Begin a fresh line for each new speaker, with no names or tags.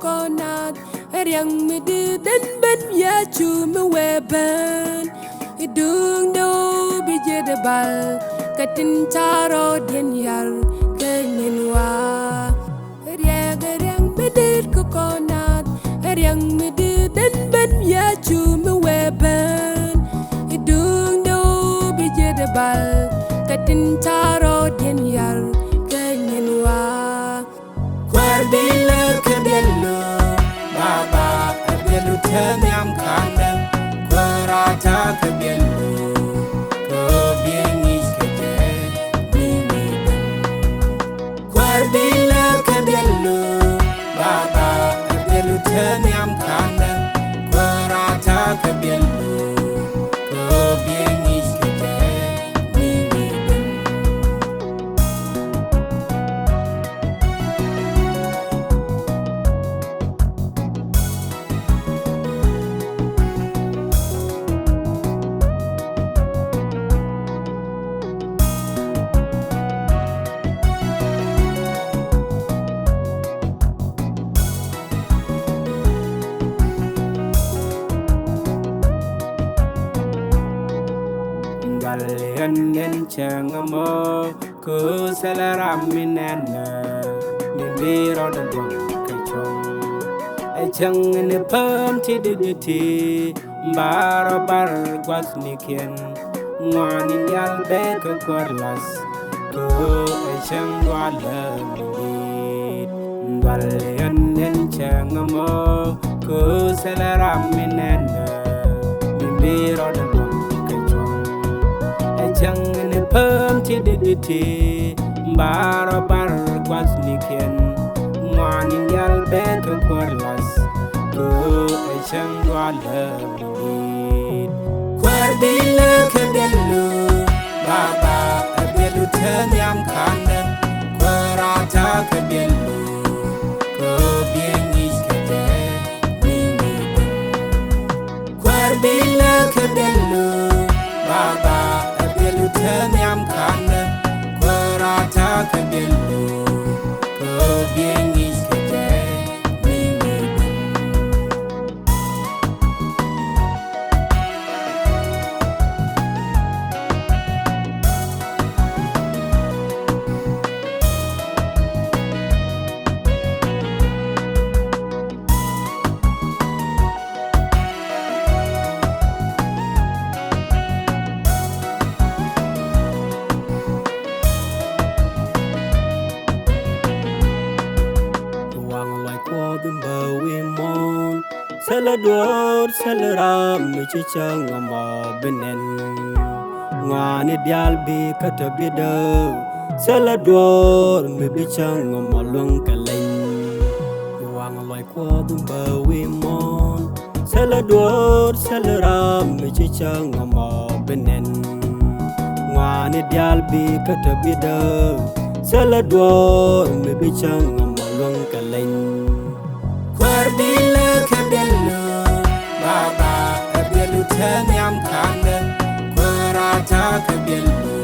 coconut riang mi di den ben ya chu mi weben dung do bi je de bal katin taro den yar kenin wa riang mi di coconut riang mi di den ben ya chu mi weben dung do bi je de bal katin taro den yar kenin wa
Kwardile kedelu baba kedelu tenyam kande kwarata kedelu ko biengi kete bini Kwardile kedelu baba kedelu tenyam kande kwarata kedelu ko biengi kete bini Galian changamo ku selaram minana mibiro de kachong ai chang ne pam ti ti baro bar gwas nikien ngani yal be ko korlas ku ai chang wala mi Galian changamo ku selaram minana mibiro de chang ne pam ti ti baro bar gwas nikien ngani yal be ko korlas ko ai chang wala mi Kwardile kedelu baba kedelu tenyam kande kwarata kedelu ko biengi kete bini Kwardile kedelu baba tenyam kande kwarata kedelu ko biengi kete bini Salador salaram mi chang ma benen ngani dial bi katabida Salador mi bichang ma lung kaleng wang loi ko dum ba wi mon Salador salaram mi chang ma benen ngani dial bi katabida Salador mi bichang ma lung kaleng Kwardile kedelu baba kedelu tenyam kande kwarata kedelu